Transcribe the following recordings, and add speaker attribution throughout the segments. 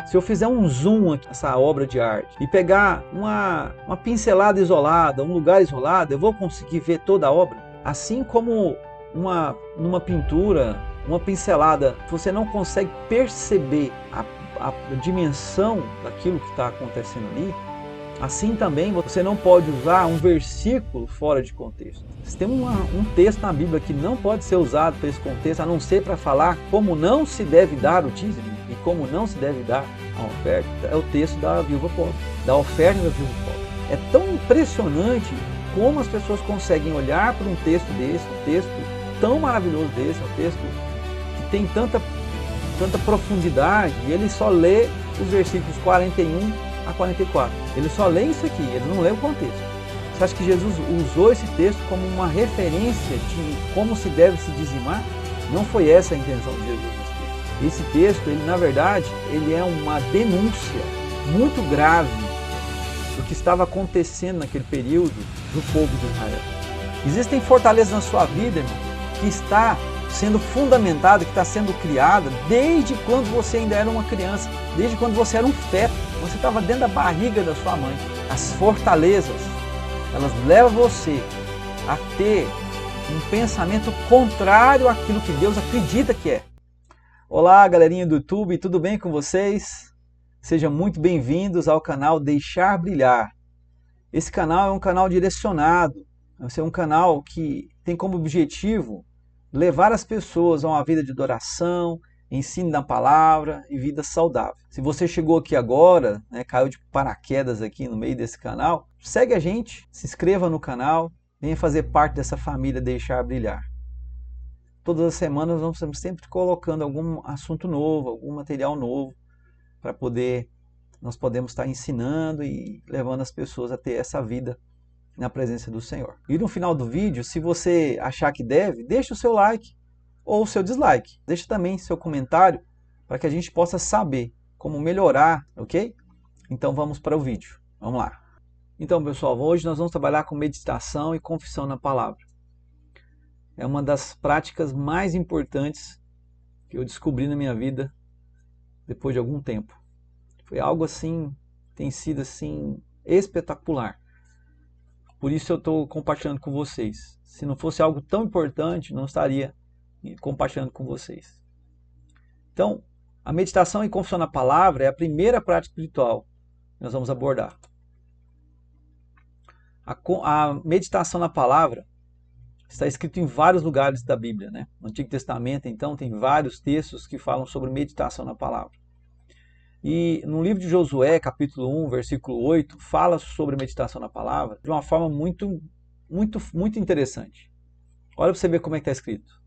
Speaker 1: Se eu fizer um zoom aqui nessa obra de arte e pegar uma pincelada isolada, um lugar isolado, eu vou conseguir ver toda a obra? Assim como numa pintura, uma pincelada, você não consegue perceber a dimensão daquilo que está acontecendo ali, assim também você não pode usar um versículo fora de contexto. Se tem um texto na Bíblia que não pode ser usado para esse contexto, a não ser para falar como não se deve dar o dízimo e como não se deve dar a oferta, é o texto da viúva pobre, da oferta da viúva pobre. É tão impressionante como as pessoas conseguem olhar para um texto desse, um texto tão maravilhoso desse, um texto que tem tanta profundidade, e ele só lê os versículos 41 a 44. Ele só lê isso aqui, ele não lê o contexto. Você acha que Jesus usou esse texto como uma referência de como se deve se dizimar? Não foi essa a intenção de Jesus nesse texto. Esse texto, ele, na verdade, ele é uma denúncia muito grave do que estava acontecendo naquele período do povo de Israel. Existem fortalezas na sua vida, irmão, que está sendo fundamentada, que está sendo criada desde quando você ainda era uma criança, desde quando você era um feto, você estava dentro da barriga da sua mãe. As fortalezas, elas levam você a ter um pensamento contrário àquilo que Deus acredita que é. Olá, galerinha do YouTube, tudo bem com vocês? Sejam muito bem-vindos ao canal Deixar Brilhar. Esse canal é um canal direcionado, é um canal que tem como objetivo levar as pessoas a uma vida de adoração, ensino da palavra e vida saudável. Se você chegou aqui agora, caiu de paraquedas aqui no meio desse canal, segue a gente, se inscreva no canal, venha fazer parte dessa família Deixar Brilhar. Todas as semanas nós estamos sempre colocando algum assunto novo, algum material novo, para nós podemos estar ensinando e levando as pessoas a ter essa vida na presença do Senhor. E no final do vídeo, se você achar que deve, deixa o seu like ou o seu dislike. Deixa também seu comentário para que a gente possa saber como melhorar, ok? Então vamos para o vídeo. Vamos lá. Então, pessoal, hoje nós vamos trabalhar com meditação e confissão na palavra. É uma das práticas mais importantes que eu descobri na minha vida depois de algum tempo. Foi algo assim, tem sido assim espetacular. Por isso eu estou compartilhando com vocês. Se não fosse algo tão importante, não estaria compartilhando com vocês. Então, a meditação e confissão na palavra é a primeira prática espiritual que nós vamos abordar. A meditação na palavra está escrito em vários lugares da Bíblia, né? No Antigo Testamento, então, tem vários textos que falam sobre meditação na palavra. E no livro de Josué, capítulo 1, versículo 8, fala sobre meditação na palavra de uma forma muito interessante. Olha para você ver como é que está escrito.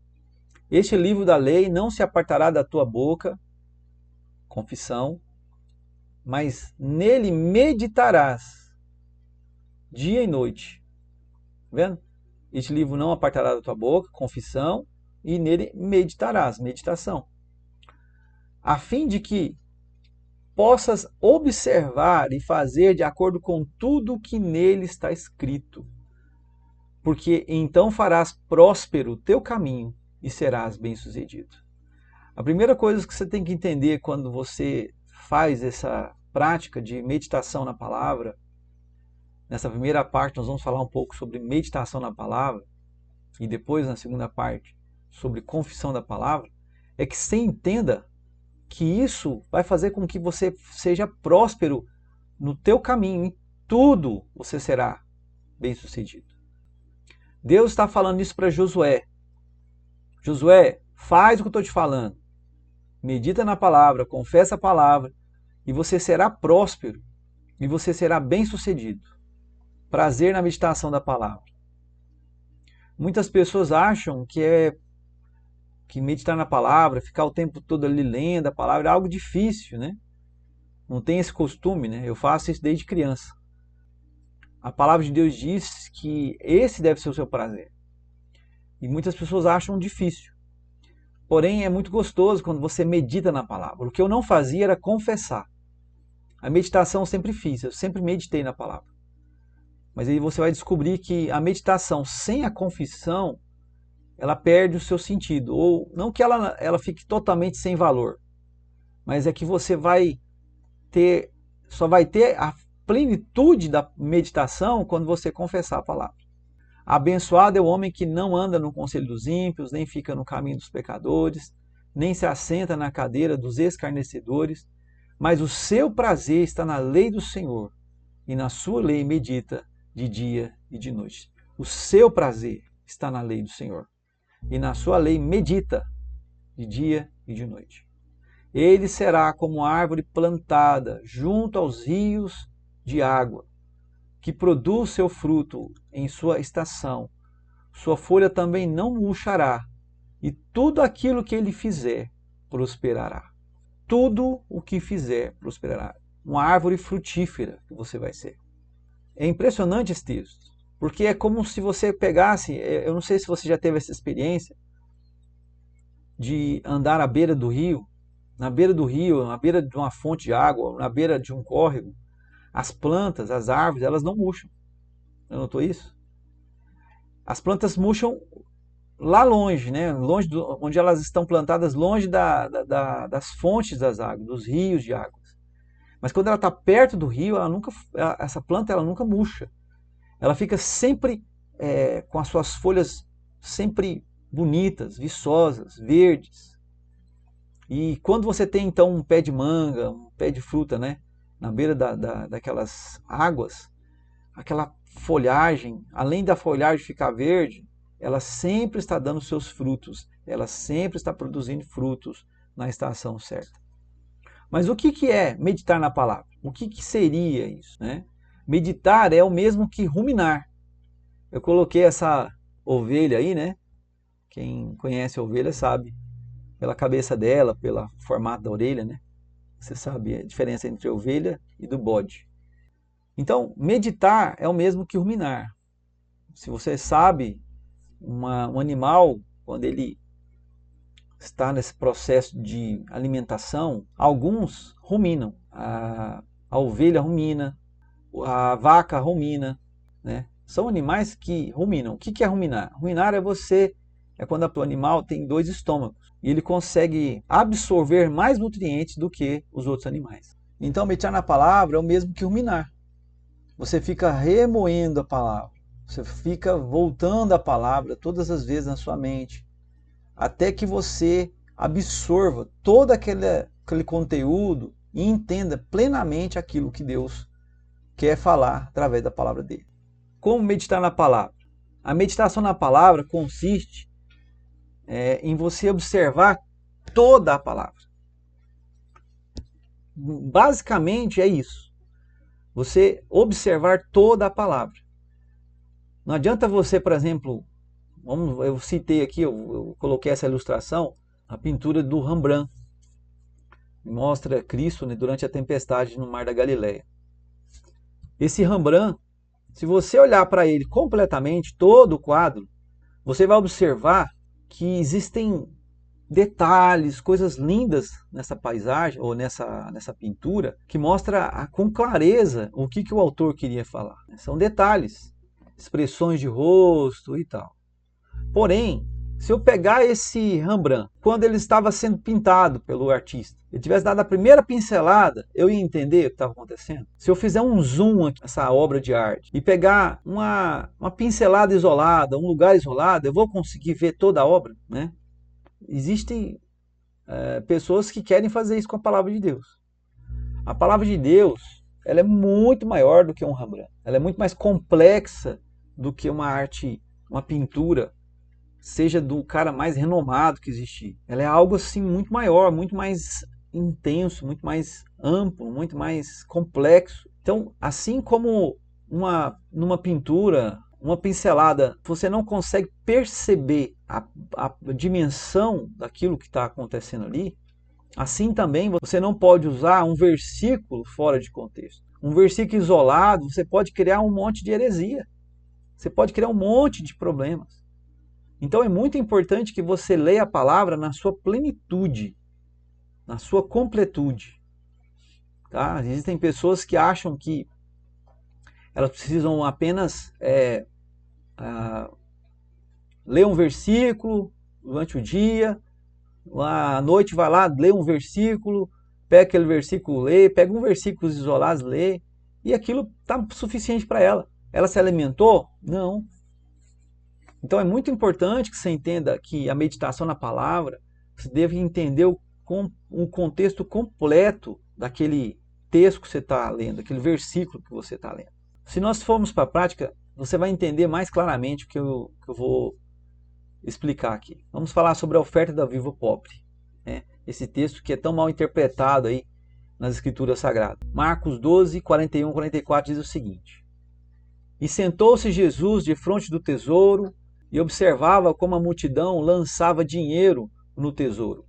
Speaker 1: Este livro da lei não se apartará da tua boca, confissão, mas nele meditarás dia e noite. Tá vendo? Este livro não apartará da tua boca, confissão, e nele meditarás, meditação. A fim de que possas observar e fazer de acordo com tudo que nele está escrito. Porque então farás próspero o teu caminho e serás bem-sucedido. A primeira coisa que você tem que entender quando você faz essa prática de meditação na palavra, nessa primeira parte nós vamos falar um pouco sobre meditação na palavra, e depois na segunda parte sobre confissão da palavra, é que você entenda que isso vai fazer com que você seja próspero no teu caminho, em tudo você será bem-sucedido. Deus está falando isso para Josué. Josué, faz o que eu estou te falando. Medita na palavra, confessa a palavra, e você será próspero, e você será bem-sucedido. Prazer na meditação da palavra. Muitas pessoas acham que meditar na palavra, ficar o tempo todo ali lendo a palavra é algo difícil, né? Não tem esse costume, né? Eu faço isso desde criança. A palavra de Deus diz que esse deve ser o seu prazer. E muitas pessoas acham difícil. Porém, é muito gostoso quando você medita na palavra. O que eu não fazia era confessar. A meditação eu sempre fiz, eu sempre meditei na palavra. Mas aí você vai descobrir que a meditação sem a confissão, ela perde o seu sentido, ou não que ela fique totalmente sem valor, mas é que você vai só vai ter a plenitude da meditação quando você confessar a palavra. Abençoado é o homem que não anda no conselho dos ímpios, nem fica no caminho dos pecadores, nem se assenta na cadeira dos escarnecedores, mas o seu prazer está na lei do Senhor, e na sua lei medita de dia e de noite. O seu prazer está na lei do Senhor, e na sua lei medita de dia e de noite. Ele será como árvore plantada junto aos rios de água, que produz seu fruto em sua estação. Sua folha também não murchará, e tudo aquilo que ele fizer prosperará. Tudo o que fizer prosperará. Uma árvore frutífera que você vai ser. É impressionante esse texto, porque é como se você pegasse, eu não sei se você já teve essa experiência, de andar à beira do rio, na beira de uma fonte de água, na beira de um córrego. As plantas, as árvores, elas não murcham. Já notou isso? As plantas murcham lá longe, né? Longe onde elas estão plantadas, longe das fontes das águas, dos rios de águas. Mas quando ela está perto do rio, essa planta ela nunca murcha. Ela fica sempre com as suas folhas sempre bonitas, viçosas, verdes. E quando você tem então um pé de manga, um pé de fruta, né, na beira daquelas águas, aquela folhagem, além da folhagem ficar verde, ela sempre está dando seus frutos, ela sempre está produzindo frutos na estação certa. Mas o que é meditar na palavra? O que seria isso, né? Meditar é o mesmo que ruminar. Eu coloquei essa ovelha aí, né? Quem conhece a ovelha sabe, pela cabeça dela, pelo formato da orelha, né? Você sabe a diferença entre a ovelha e do bode. Então, meditar é o mesmo que ruminar. Se você sabe, um animal, quando ele está nesse processo de alimentação, alguns ruminam. A ovelha rumina, a vaca rumina, né? São animais que ruminam. O que é ruminar? Ruminar é quando o animal tem 2 estômagos e ele consegue absorver mais nutrientes do que os outros animais. Então, meditar na palavra é o mesmo que ruminar. Você fica remoendo a palavra, você fica voltando a palavra todas as vezes na sua mente, até que você absorva todo aquele conteúdo e entenda plenamente aquilo que Deus quer falar através da palavra dele. Como meditar na palavra? A meditação na palavra consiste em você observar toda a palavra. Basicamente é isso. Você observar toda a palavra. Não adianta você, por exemplo, eu citei aqui, eu coloquei essa ilustração, a pintura do Rembrandt. Mostra Cristo, né, durante a tempestade no Mar da Galileia. Esse Rembrandt, se você olhar para ele completamente, todo o quadro, você vai observar que existem detalhes, coisas lindas nessa paisagem ou nessa pintura que mostra com clareza o que o autor queria falar. São detalhes, expressões de rosto e tal. Porém, se eu pegar esse Rembrandt, quando ele estava sendo pintado pelo artista, ele tivesse dado a primeira pincelada, eu ia entender o que estava acontecendo. Se eu fizer um zoom aqui nessa obra de arte e pegar uma pincelada isolada, um lugar isolado, eu vou conseguir ver toda a obra, né? Existem pessoas que querem fazer isso com a palavra de Deus. A palavra de Deus, ela é muito maior do que um Rembrandt. Ela é muito mais complexa do que uma arte, uma pintura, seja do cara mais renomado que existir. Ela é algo assim muito maior, muito mais intenso, muito mais amplo, muito mais complexo. Então, assim como numa pintura, uma pincelada, você não consegue perceber a dimensão daquilo que está acontecendo ali, assim também você não pode usar um versículo fora de contexto. Um versículo isolado, você pode criar um monte de heresia. Você pode criar um monte de problemas. Então é muito importante que você leia a palavra na sua plenitude, na sua completude. Tá? Existem pessoas que acham que elas precisam apenas ler um versículo durante o dia, à noite vai lá, lê um versículo, pega aquele versículo, lê, pega um versículo isolado, lê, e aquilo está suficiente para ela. Ela se alimentou? Não. Então é muito importante que você entenda que a meditação na palavra, você deve entender o contexto completo daquele texto que você está lendo, aquele versículo que você está lendo. Se nós formos para a prática, você vai entender mais claramente o que eu vou explicar aqui. Vamos falar sobre a oferta da viúva pobre, né? Esse texto que é tão mal interpretado aí nas Escrituras Sagradas. Marcos 12, 41, 44 diz o seguinte: E sentou-se Jesus defronte do tesouro e observava como a multidão lançava dinheiro no tesouro.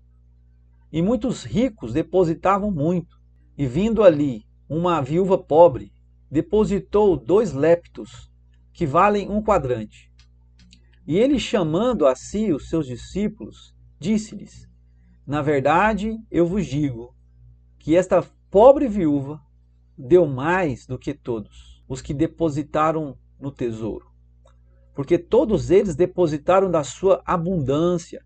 Speaker 1: E muitos ricos depositavam muito. E vindo ali uma viúva pobre, depositou 2 leptos, que valem 1 quadrante. E ele, chamando a si os seus discípulos, disse-lhes: Na verdade, eu vos digo, que esta pobre viúva deu mais do que todos os que depositaram no tesouro. Porque todos eles depositaram da sua abundância,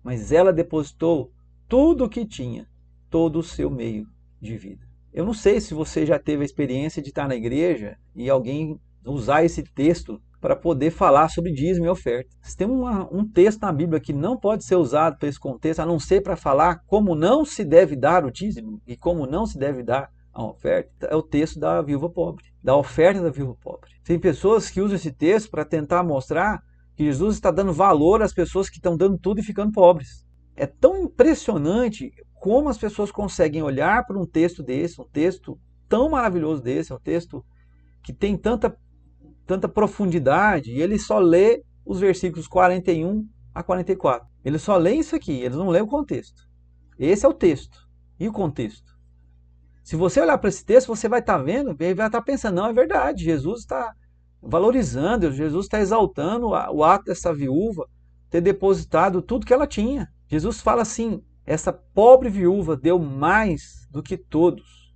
Speaker 1: mas ela depositou tudo o que tinha, todo o seu meio de vida. Eu não sei se você já teve a experiência de estar na igreja e alguém usar esse texto para poder falar sobre dízimo e oferta. Se tem um texto na Bíblia que não pode ser usado para esse contexto, a não ser para falar como não se deve dar o dízimo e como não se deve dar a oferta, é o texto da viúva pobre, da oferta da viúva pobre. Tem pessoas que usam esse texto para tentar mostrar que Jesus está dando valor às pessoas que estão dando tudo e ficando pobres. É tão impressionante como as pessoas conseguem olhar para um texto desse, um texto tão maravilhoso desse, um texto que tem tanta profundidade, e ele só lê os versículos 41 a 44. Ele só lê isso aqui, eles não lêem o contexto. Esse é o texto. E o contexto? Se você olhar para esse texto, você vai estar vendo, e vai estar pensando, não, é verdade, Jesus está valorizando, Jesus está exaltando o ato dessa viúva ter depositado tudo que ela tinha. Jesus fala assim, essa pobre viúva deu mais do que todos.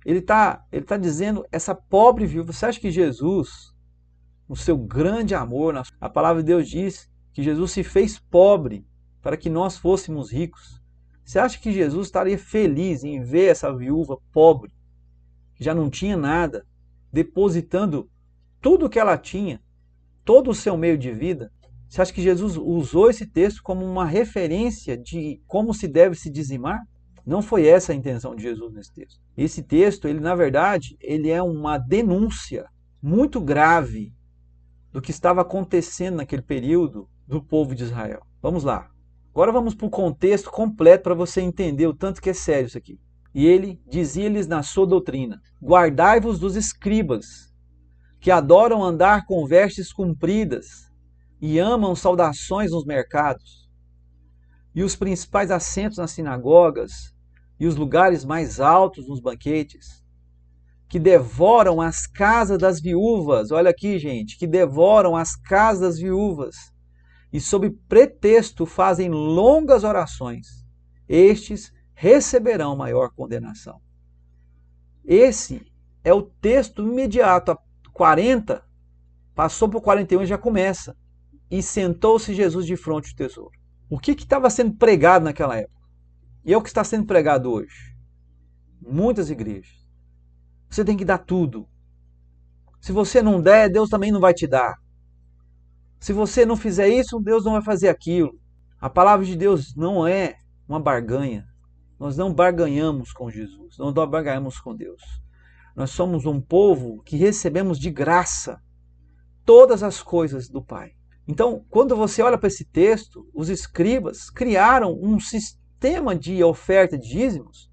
Speaker 1: Ele tá dizendo, essa pobre viúva, você acha que Jesus, no seu grande amor, a palavra de Deus diz que Jesus se fez pobre para que nós fôssemos ricos. Você acha que Jesus estaria feliz em ver essa viúva pobre, que já não tinha nada, depositando tudo o que ela tinha, todo o seu meio de vida? Você acha que Jesus usou esse texto como uma referência de como se deve se dizimar? Não foi essa a intenção de Jesus nesse texto. Esse texto, ele na verdade, ele é uma denúncia muito grave do que estava acontecendo naquele período do povo de Israel. Vamos lá. Agora vamos para o contexto completo para você entender o tanto que é sério isso aqui. E ele dizia-lhes na sua doutrina: Guardai-vos dos escribas, que adoram andar com vestes compridas e amam saudações nos mercados, e os principais assentos nas sinagogas, e os lugares mais altos nos banquetes, que devoram as casas das viúvas. Olha aqui, gente, que devoram as casas das viúvas, e sob pretexto fazem longas orações. Estes receberão maior condenação. Esse é o texto imediato. A 40, passou para o 41 e já começa. E sentou-se Jesus de frente do tesouro. O que estava sendo pregado naquela época? E é o que está sendo pregado hoje. Muitas igrejas. Você tem que dar tudo. Se você não der, Deus também não vai te dar. Se você não fizer isso, Deus não vai fazer aquilo. A palavra de Deus não é uma barganha. Nós não barganhamos com Jesus, não barganhamos com Deus. Nós somos um povo que recebemos de graça todas as coisas do Pai. Então, quando você olha para esse texto, os escribas criaram um sistema de oferta de dízimos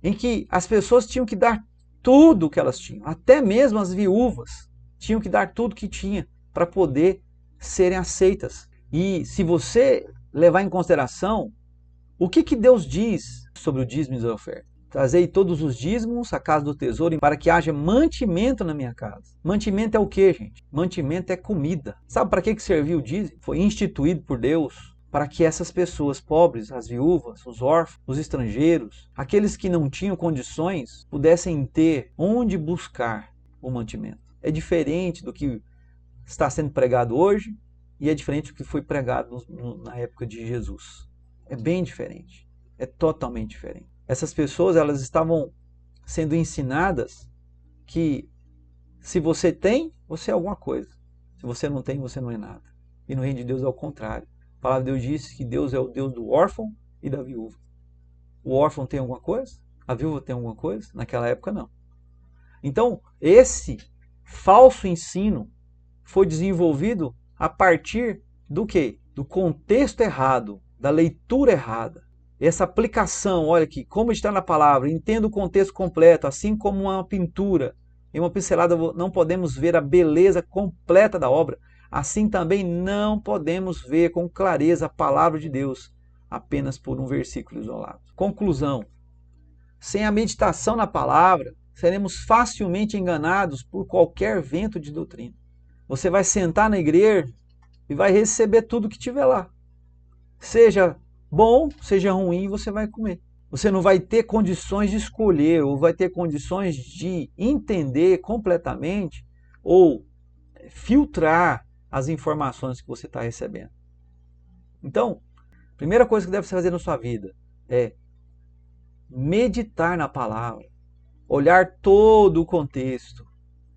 Speaker 1: em que as pessoas tinham que dar tudo o que elas tinham. Até mesmo as viúvas tinham que dar tudo que tinha para poder serem aceitas. E se você levar em consideração o que Deus diz sobre o dízimo e a oferta: Trazei todos os dízimos à casa do tesouro para que haja mantimento na minha casa. Mantimento é o que, gente? Mantimento é comida. Sabe para que serviu o dízimo? Foi instituído por Deus para que essas pessoas pobres, as viúvas, os órfãos, os estrangeiros, aqueles que não tinham condições, pudessem ter onde buscar o mantimento. É diferente do que está sendo pregado hoje e é diferente do que foi pregado na época de Jesus. É bem diferente. É totalmente diferente. essas pessoas elas estavam sendo ensinadas que se você tem, você é alguma coisa. Se você não tem, você não é nada. E no reino de Deus é o contrário. A palavra de Deus diz que Deus é o Deus do órfão e da viúva. O órfão tem alguma coisa? A viúva tem alguma coisa? Naquela época não. Então, esse falso ensino foi desenvolvido a partir do quê? Do contexto errado, da leitura errada. Essa aplicação, olha aqui, como está na palavra, entenda o contexto completo, assim como uma pintura. Em uma pincelada não podemos ver a beleza completa da obra, assim também não podemos ver com clareza a palavra de Deus, apenas por um versículo isolado. Conclusão: sem a meditação na palavra, seremos facilmente enganados por qualquer vento de doutrina. Você vai sentar na igreja e vai receber tudo que tiver lá. Seja bom, seja ruim, você vai comer. Você não vai ter condições de escolher, ou vai ter condições de entender completamente, ou filtrar as informações que você está recebendo. Então, a primeira coisa que deve fazer na sua vida é meditar na palavra, olhar todo o contexto,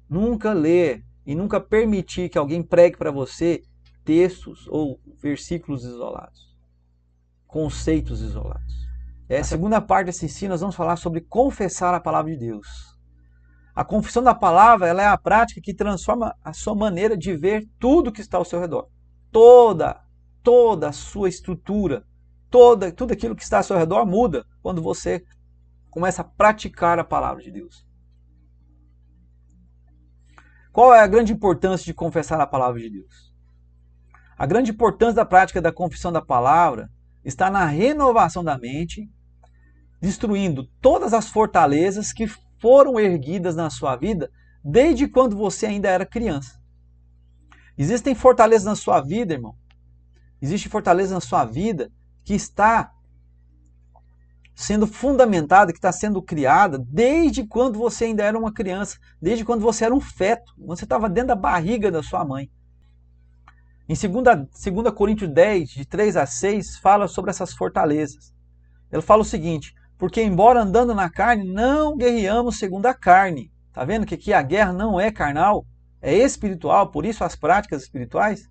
Speaker 1: nunca ler e nunca permitir que alguém pregue para você textos ou versículos isolados, conceitos isolados. A segunda parte desse ensino nós vamos falar sobre confessar a palavra de Deus. A confissão da palavra ela é a prática que transforma a sua maneira de ver tudo que está ao seu redor. Toda a sua estrutura, tudo aquilo que está ao seu redor muda quando você começa a praticar a palavra de Deus. Qual é a grande importância de confessar a palavra de Deus? A grande importância da prática da confissão da palavra está na renovação da mente, destruindo todas as fortalezas que foram erguidas na sua vida desde quando você ainda era criança. Existem fortalezas na sua vida, irmão. Existe fortaleza na sua vida que está sendo fundamentada, que está sendo criada desde quando você ainda era uma criança, desde quando você era um feto, quando você estava dentro da barriga da sua mãe. Em 2 Coríntios 10, de 3 a 6, fala sobre essas fortalezas. Ele fala o seguinte: porque embora andando na carne, não guerreamos segundo a carne. Está vendo que aqui a guerra não é carnal, é espiritual, por isso as práticas espirituais?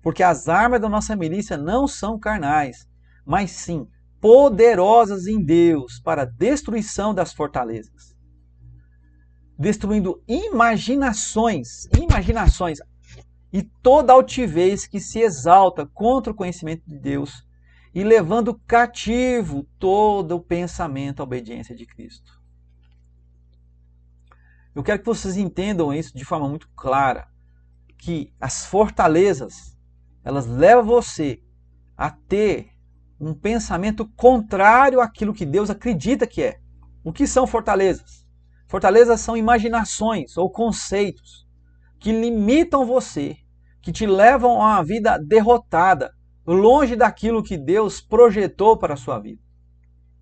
Speaker 1: Porque as armas da nossa milícia não são carnais, mas sim poderosas em Deus para a destruição das fortalezas. Destruindo imaginações e toda altivez que se exalta contra o conhecimento de Deus e levando cativo todo o pensamento à obediência de Cristo. Eu quero que vocês entendam isso de forma muito clara, que as fortalezas, elas levam você a ter um pensamento contrário àquilo que Deus acredita que é. O que são fortalezas? Fortalezas são imaginações ou conceitos que limitam você, que te levam a uma vida derrotada, longe daquilo que Deus projetou para a sua vida.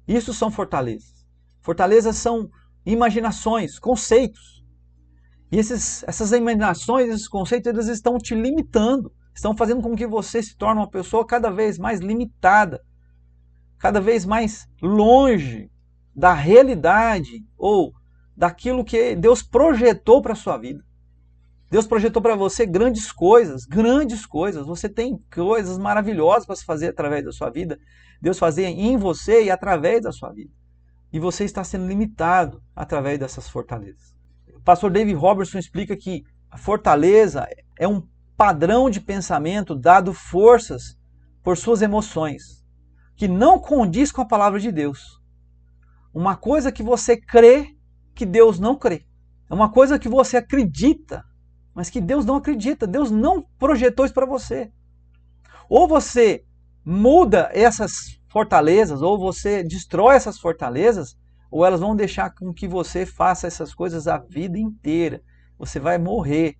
Speaker 1: Isso são fortalezas. Fortalezas são imaginações, conceitos. E essas imaginações, esses conceitos, eles estão te limitando. Estão fazendo com que você se torne uma pessoa cada vez mais limitada, cada vez mais longe da realidade ou daquilo que Deus projetou para a sua vida. Deus projetou para você grandes coisas. Você tem coisas maravilhosas para se fazer através da sua vida. Deus fazia em você e através da sua vida. E você está sendo limitado através dessas fortalezas. O pastor David Robertson explica que a fortaleza é um padrão de pensamento dado forças por suas emoções, que não condiz com a palavra de Deus. Uma coisa que você crê que Deus não crê. É uma coisa que você acredita, mas que Deus não acredita. Deus não projetou isso para você. Ou você muda essas fortalezas, ou você destrói essas fortalezas, ou elas vão deixar com que você faça essas coisas a vida inteira. Você vai morrer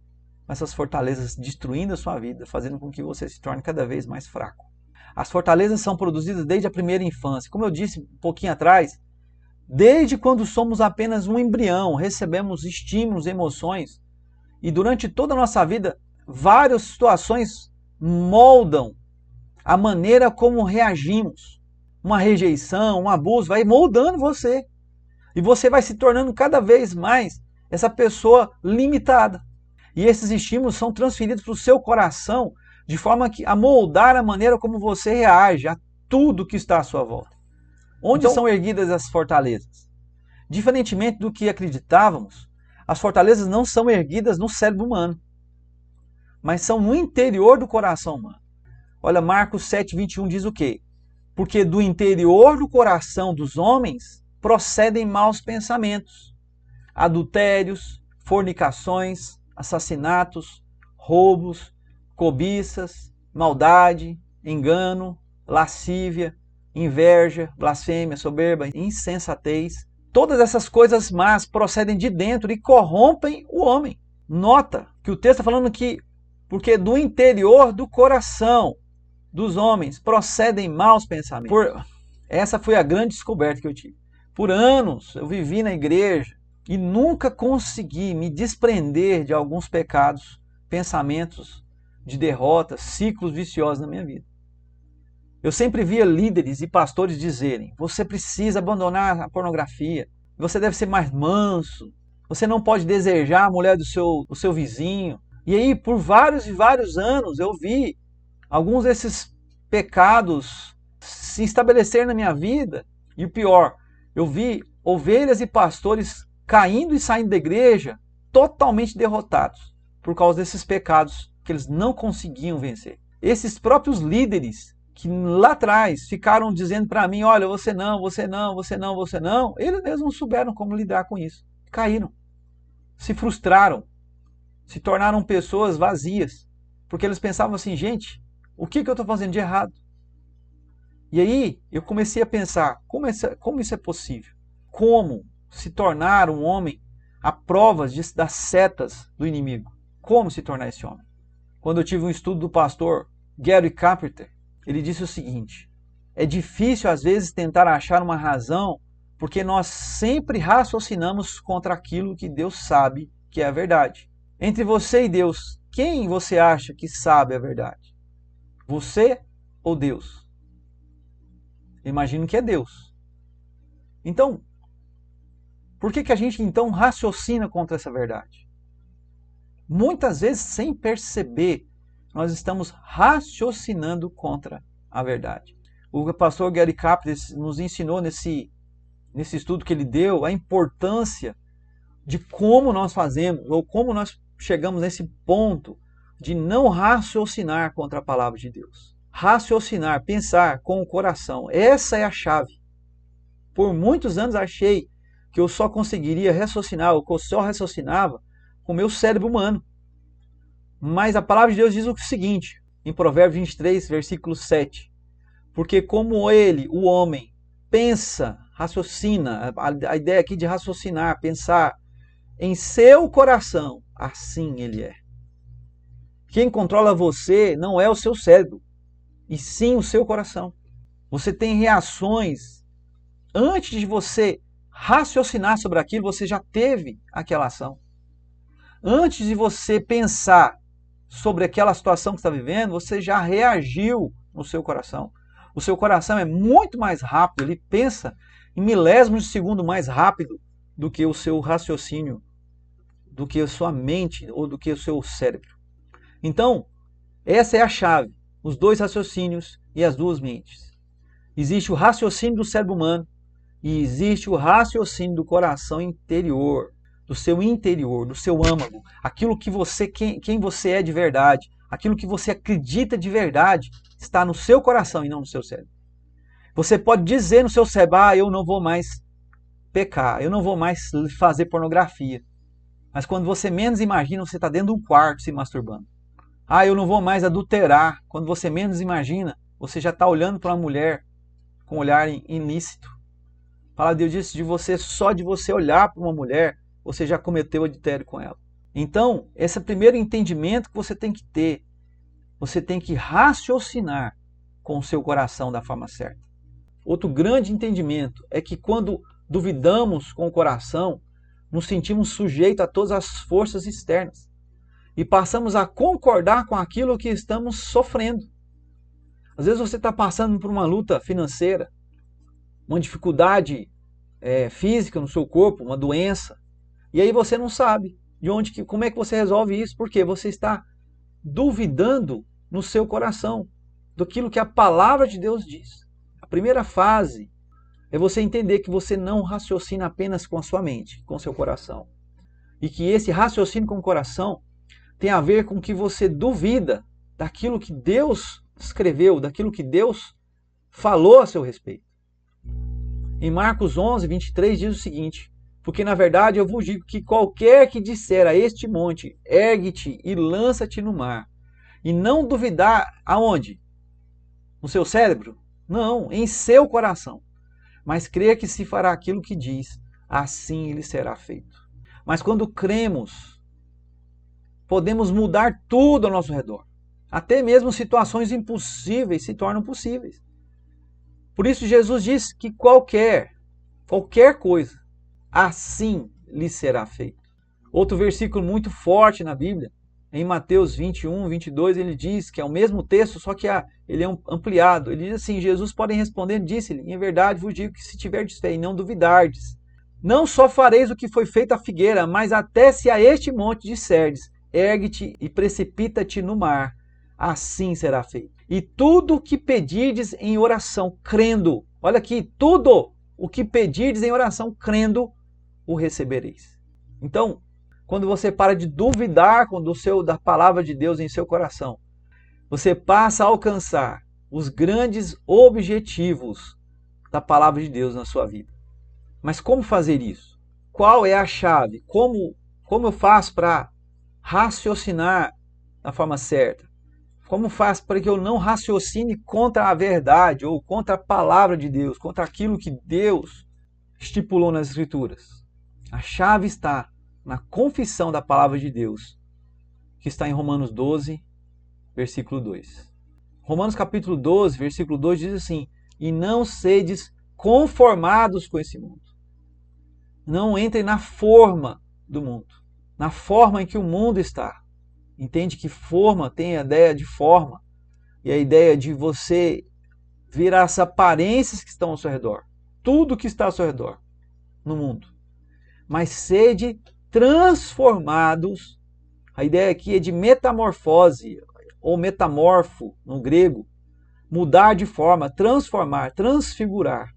Speaker 1: com essas fortalezas destruindo a sua vida, fazendo com que você se torne cada vez mais fraco. As fortalezas são produzidas desde a primeira infância. Como eu disse um pouquinho atrás, desde quando somos apenas um embrião, recebemos estímulos, emoções, e durante toda a nossa vida, várias situações moldam a maneira como reagimos. uma rejeição, um abuso, vai moldando você. E você vai se tornando cada vez mais essa pessoa limitada. E esses estímulos são transferidos para o seu coração de forma a moldar a maneira como você reage a tudo que está à sua volta. Onde são erguidas as fortalezas? Diferentemente do que acreditávamos, as fortalezas não são erguidas no cérebro humano, mas são no interior do coração humano. Olha, Marcos 7:21 diz o quê? Porque do interior do coração dos homens procedem maus pensamentos, adultérios, fornicações, assassinatos, roubos, cobiças, maldade, engano, lascívia, inveja, blasfêmia, soberba, insensatez. Todas essas coisas más procedem de dentro e corrompem o homem. Nota que o texto está falando que porque do interior do coração dos homens procedem maus pensamentos. Essa foi a grande descoberta que eu tive. Por anos eu vivi na igreja e nunca consegui me desprender de alguns pecados, pensamentos de derrota, ciclos viciosos na minha vida. Eu sempre via líderes e pastores dizerem: você precisa abandonar a pornografia, você deve ser mais manso, você não pode desejar a mulher do seu vizinho. E aí, por vários e vários anos, eu vi alguns desses pecados se estabelecer na minha vida. E o pior, eu vi ovelhas e pastores caindo e saindo da igreja totalmente derrotados por causa desses pecados que eles não conseguiam vencer. Esses próprios líderes que lá atrás ficaram dizendo para mim: olha, você não, você não, você não, você não, eles mesmos não souberam como lidar com isso. Caíram, se frustraram, se tornaram pessoas vazias, porque eles pensavam assim: gente, o que eu estou fazendo de errado? E aí eu comecei a pensar, como isso é possível? Como se tornar um homem à prova das setas do inimigo? Como se tornar esse homem? Quando eu tive um estudo do pastor Gary Carpenter, ele disse o seguinte: é difícil às vezes tentar achar uma razão, porque nós sempre raciocinamos contra aquilo que Deus sabe que é a verdade. Entre você e Deus, quem você acha que sabe a verdade? Você ou Deus? Imagino que é Deus. Então, por que a gente então raciocina contra essa verdade? Muitas vezes, sem perceber, nós estamos raciocinando contra a verdade. O pastor Gary Carpenter nos ensinou nesse estudo que ele deu a importância de como nós fazemos, ou como nós chegamos nesse ponto de não raciocinar contra a palavra de Deus. Raciocinar, pensar com o coração, essa é a chave. Por muitos anos achei que eu só conseguiria raciocinar, ou que eu só raciocinava com o meu cérebro humano. Mas a palavra de Deus diz o seguinte, em Provérbios 23, versículo 7. Porque como ele, o homem, pensa, raciocina, a ideia aqui de raciocinar, pensar em seu coração, assim ele é. Quem controla você não é o seu cérebro, e sim o seu coração. Você tem reações, antes de você raciocinar sobre aquilo, você já teve aquela ação. Antes de você pensar sobre aquela situação que está vivendo, você já reagiu no seu coração. O seu coração é muito mais rápido, ele pensa em milésimos de segundo mais rápido do que o seu raciocínio, do que a sua mente ou do que o seu cérebro. Então, essa é a chave, os dois raciocínios e as duas mentes. Existe o raciocínio do cérebro humano e existe o raciocínio do coração interior, do seu âmago, aquilo que você, quem você é de verdade, aquilo que você acredita de verdade, está no seu coração e não no seu cérebro. Você pode dizer no seu cérebro: eu não vou mais pecar, eu não vou mais fazer pornografia. Mas quando você menos imagina, você está dentro de um quarto se masturbando. Eu não vou mais adulterar. Quando você menos imagina, você já está olhando para uma mulher com um olhar ilícito. A palavra de Deus diz de você, só de você olhar para uma mulher, você já cometeu adultério com ela. Então, esse é o primeiro entendimento que você tem que ter. Você tem que raciocinar com o seu coração da forma certa. Outro grande entendimento é que quando duvidamos com o coração, nos sentimos sujeitos a todas as forças externas e passamos a concordar com aquilo que estamos sofrendo. Às vezes você está passando por uma luta financeira, uma dificuldade física no seu corpo, uma doença, e aí você não sabe como é que você resolve isso, porque você está duvidando no seu coração daquilo que a palavra de Deus diz. A primeira fase é você entender que você não raciocina apenas com a sua mente, com o seu coração. E que esse raciocínio com o coração tem a ver com que você duvida daquilo que Deus escreveu, daquilo que Deus falou a seu respeito. Em Marcos 11, 23 diz o seguinte: porque na verdade eu vos digo que qualquer que disser a este monte, ergue-te e lança-te no mar, e não duvidar aonde? No seu cérebro? Não, em seu coração. Mas crer que se fará aquilo que diz, assim ele será feito. Mas quando cremos, podemos mudar tudo ao nosso redor. Até mesmo situações impossíveis se tornam possíveis. Por isso Jesus diz que qualquer coisa, assim lhe será feito. Outro versículo muito forte na Bíblia, em Mateus 21, 22, ele diz que é o mesmo texto, só que ele é ampliado. Ele diz assim: Jesus, podem responder, disse-lhe, em verdade vos digo que se tiverdes fé e não duvidardes, não só fareis o que foi feito à figueira, mas até se a este monte disserdes, ergue-te e precipita-te no mar, assim será feito. E tudo o que pedirdes em oração, crendo, olha aqui, tudo o que pedirdes em oração, crendo, o recebereis. Então, quando você para de duvidar da palavra de Deus em seu coração, você passa a alcançar os grandes objetivos da palavra de Deus na sua vida. Mas como fazer isso? Qual é a chave? Como eu faço para raciocinar da forma certa? Como faço para que eu não raciocine contra a verdade ou contra a palavra de Deus, contra aquilo que Deus estipulou nas Escrituras? A chave está na confissão da palavra de Deus, que está em Romanos 12, versículo 2. Romanos capítulo 12, versículo 2 diz assim: e não sedes conformados com esse mundo. Não entrem na forma do mundo, na forma em que o mundo está. Entende que forma tem a ideia de forma e a ideia de você ver as aparências que estão ao seu redor, tudo que está ao seu redor no mundo. Mas sede transformados, a ideia aqui é de metamorfose ou metamorfo no grego, mudar de forma, transformar, transfigurar,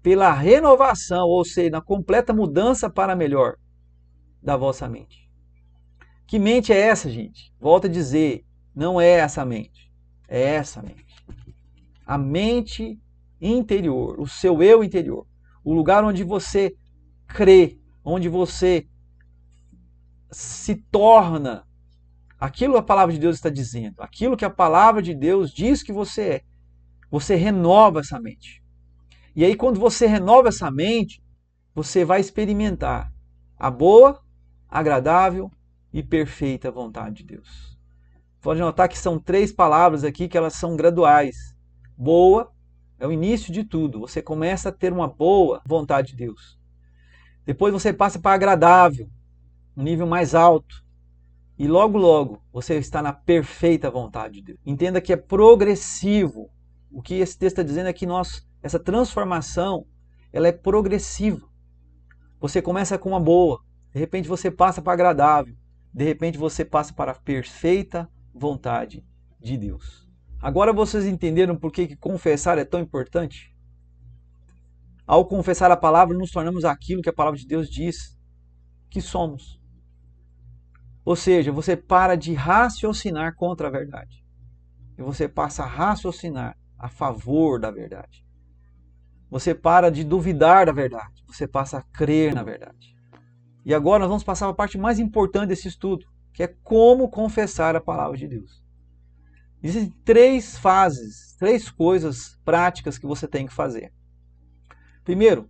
Speaker 1: pela renovação, ou seja, na completa mudança para melhor da vossa mente. Que mente é essa, gente? Volto a dizer, não é essa mente, é essa mente. A mente interior, o seu eu interior, o lugar onde você crê, onde você se torna aquilo que a palavra de Deus está dizendo, aquilo que a palavra de Deus diz que você é. Você renova essa mente. E aí, quando você renova essa mente, você vai experimentar a boa, agradável e perfeita vontade de Deus. Pode notar que são 3 palavras aqui que elas são graduais. Boa é o início de tudo. Você começa a ter uma boa vontade de Deus. Depois você passa para agradável, um nível mais alto. E logo, logo, você está na perfeita vontade de Deus. Entenda que é progressivo. O que esse texto está dizendo é que essa transformação, ela é progressiva. Você começa com uma boa, de repente você passa para agradável, de repente você passa para a perfeita vontade de Deus. Agora vocês entenderam por que confessar é tão importante? Ao confessar a palavra, nos tornamos aquilo que a palavra de Deus diz que somos. Ou seja, você para de raciocinar contra a verdade. E você passa a raciocinar a favor da verdade. Você para de duvidar da verdade. Você passa a crer na verdade. E agora nós vamos passar para a parte mais importante desse estudo, que é como confessar a palavra de Deus. Existem 3 fases, 3 coisas práticas que você tem que fazer. Primeiro,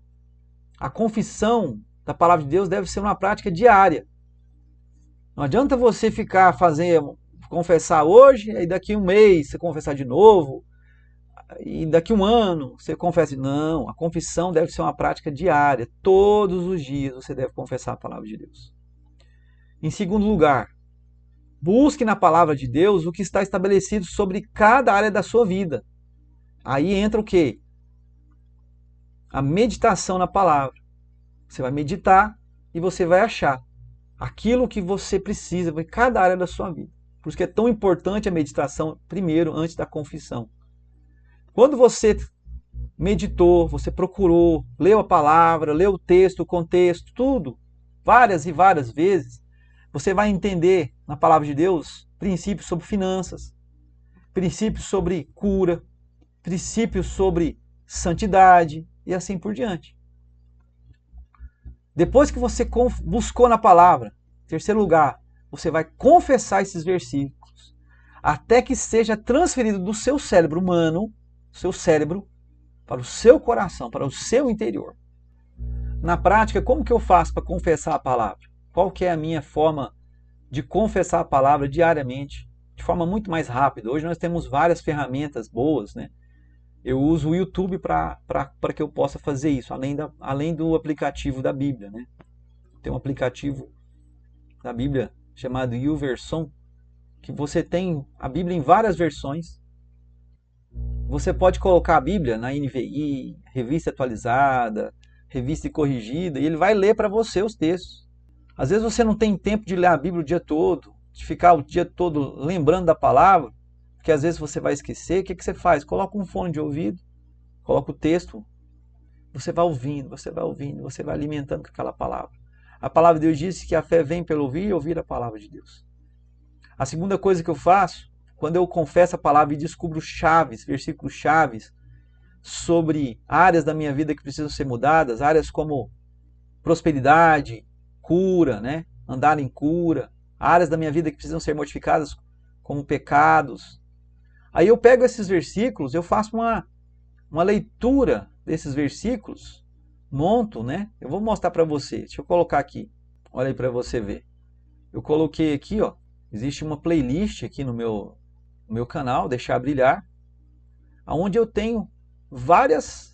Speaker 1: a confissão da palavra de Deus deve ser uma prática diária. Não adianta você confessar hoje, e daqui um mês você confessar de novo, e daqui um ano você confessa. Não, a confissão deve ser uma prática diária. Todos os dias você deve confessar a palavra de Deus. Em segundo lugar, busque na palavra de Deus o que está estabelecido sobre cada área da sua vida. Aí entra o quê? a meditação na palavra. Você vai meditar e você vai achar aquilo que você precisa em cada área da sua vida. Por isso que é tão importante a meditação primeiro, antes da confissão. Quando você meditou, você procurou, leu a palavra, leu o texto, o contexto, tudo, várias e várias vezes, você vai entender na palavra de Deus princípios sobre finanças, princípios sobre cura, princípios sobre santidade e assim por diante. Depois que você buscou na palavra, em terceiro lugar, você vai confessar esses versículos até que seja transferido do seu cérebro humano, seu cérebro, para o seu coração, para o seu interior. Na prática, como que eu faço para confessar a palavra? Qual que é a minha forma de confessar a palavra diariamente, de forma muito mais rápida? Hoje nós temos várias ferramentas boas, né? Eu uso o YouTube para que eu possa fazer isso, além do aplicativo da Bíblia, né? Tem um aplicativo da Bíblia chamado YouVersion, que você tem a Bíblia em várias versões. Você pode colocar a Bíblia na NVI, Revista Atualizada, Revista Corrigida, e ele vai ler para você os textos. Às vezes você não tem tempo de ler a Bíblia o dia todo, de ficar o dia todo lembrando da palavra, porque às vezes você vai esquecer. O que você faz? Coloca um fone de ouvido, coloca o texto, você vai ouvindo, você vai alimentando com aquela palavra. A palavra de Deus diz que a fé vem pelo ouvir e ouvir a palavra de Deus. A segunda coisa que eu faço, quando eu confesso a palavra e descubro chaves, versículos chaves, sobre áreas da minha vida que precisam ser mudadas, áreas como prosperidade, cura, né? Andar em cura, áreas da minha vida que precisam ser mortificadas como pecados. Aí eu pego esses versículos, eu faço uma leitura desses versículos, monto, né? Eu vou mostrar para você, deixa eu colocar aqui, olha aí para você ver. Eu coloquei aqui, ó, existe uma playlist aqui no meu canal, Deixar Brilhar, onde eu tenho várias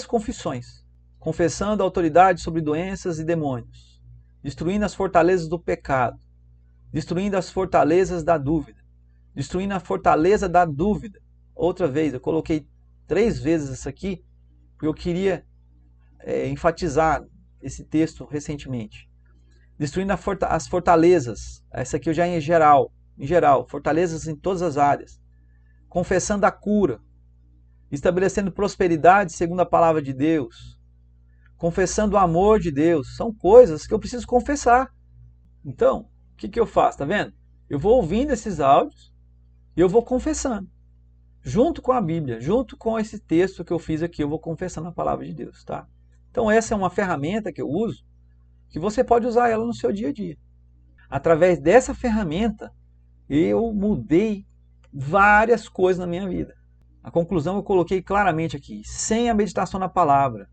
Speaker 1: confissões, confessando a autoridade sobre doenças e demônios, destruindo as fortalezas do pecado, destruindo as fortalezas da dúvida, destruindo a fortaleza da dúvida. Outra vez, eu coloquei 3 vezes isso aqui, porque eu queria enfatizar esse texto recentemente. Destruindo as fortalezas, essa aqui eu já em geral, fortalezas em todas as áreas. Confessando a cura, estabelecendo prosperidade segundo a palavra de Deus, confessando o amor de Deus. São coisas que eu preciso confessar. Então, o que eu faço? Tá vendo? Eu vou ouvindo esses áudios e eu vou confessando. Junto com a Bíblia, junto com esse texto que eu fiz aqui, eu vou confessando a palavra de Deus, tá? Então essa é uma ferramenta que eu uso, que você pode usar ela no seu dia a dia. Através dessa ferramenta, eu mudei várias coisas na minha vida. A conclusão eu coloquei claramente aqui. Sem a meditação na palavra,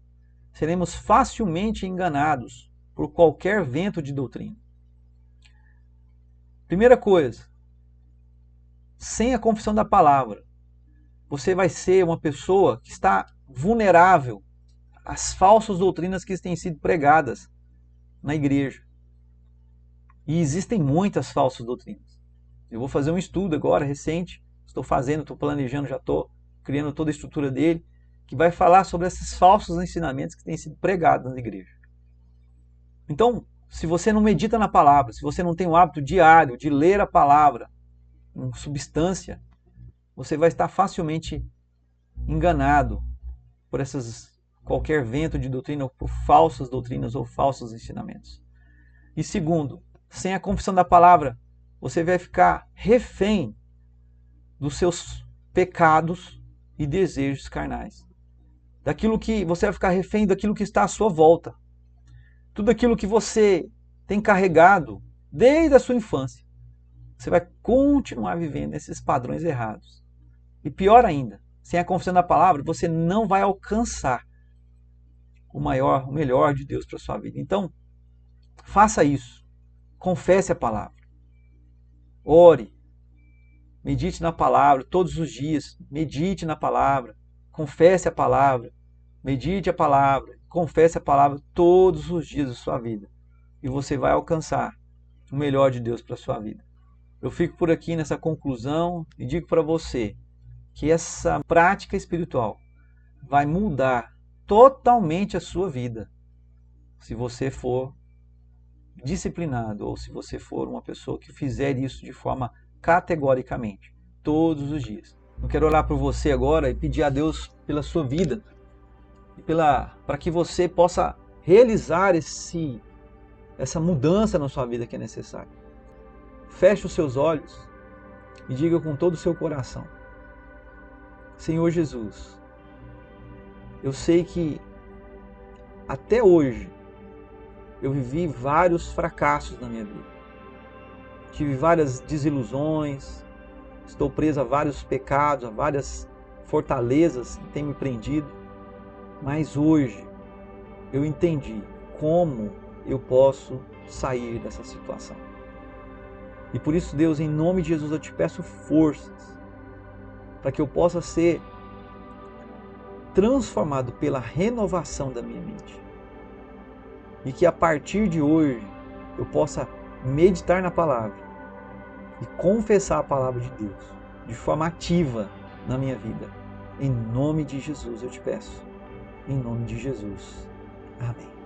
Speaker 1: seremos facilmente enganados por qualquer vento de doutrina. Primeira coisa, sem a confissão da palavra, você vai ser uma pessoa que está vulnerável às falsas doutrinas que têm sido pregadas na igreja. E existem muitas falsas doutrinas. Eu vou fazer um estudo agora, recente, estou planejando, já estou criando toda a estrutura dele, que vai falar sobre esses falsos ensinamentos que têm sido pregados na igreja. Então, se você não medita na palavra, se você não tem o hábito diário de ler a palavra com substância, você vai estar facilmente enganado por qualquer vento de doutrina, ou por falsas doutrinas ou falsos ensinamentos. E segundo, sem a confissão da palavra, você vai ficar refém dos seus pecados e desejos carnais. Você vai ficar refém daquilo que está à sua volta. Tudo aquilo que você tem carregado desde a sua infância. Você vai continuar vivendo esses padrões errados. E pior ainda, sem a confissão da palavra, você não vai alcançar o melhor de Deus para a sua vida. Então, faça isso. Confesse a palavra. Ore. Medite na palavra todos os dias. Medite na palavra. Confesse a palavra. Medite a palavra. Confesse a palavra todos os dias da sua vida. E você vai alcançar o melhor de Deus para a sua vida. Eu fico por aqui nessa conclusão e digo para você que essa prática espiritual vai mudar totalmente a sua vida, se você for disciplinado ou se você for uma pessoa que fizer isso de forma categoricamente, todos os dias. Eu quero orar por você agora e pedir a Deus pela sua vida, para que você possa realizar essa mudança na sua vida que é necessária. Feche os seus olhos e diga com todo o seu coração: Senhor Jesus, eu sei que até hoje eu vivi vários fracassos na minha vida. Tive várias desilusões, estou preso a vários pecados, a várias fortalezas que têm me prendido. Mas hoje eu entendi como eu posso sair dessa situação. E por isso, Deus, em nome de Jesus, eu te peço forças para que eu possa ser transformado pela renovação da minha mente. E que a partir de hoje eu possa meditar na palavra e confessar a palavra de Deus de forma ativa na minha vida. Em nome de Jesus eu te peço. Em nome de Jesus. Amém.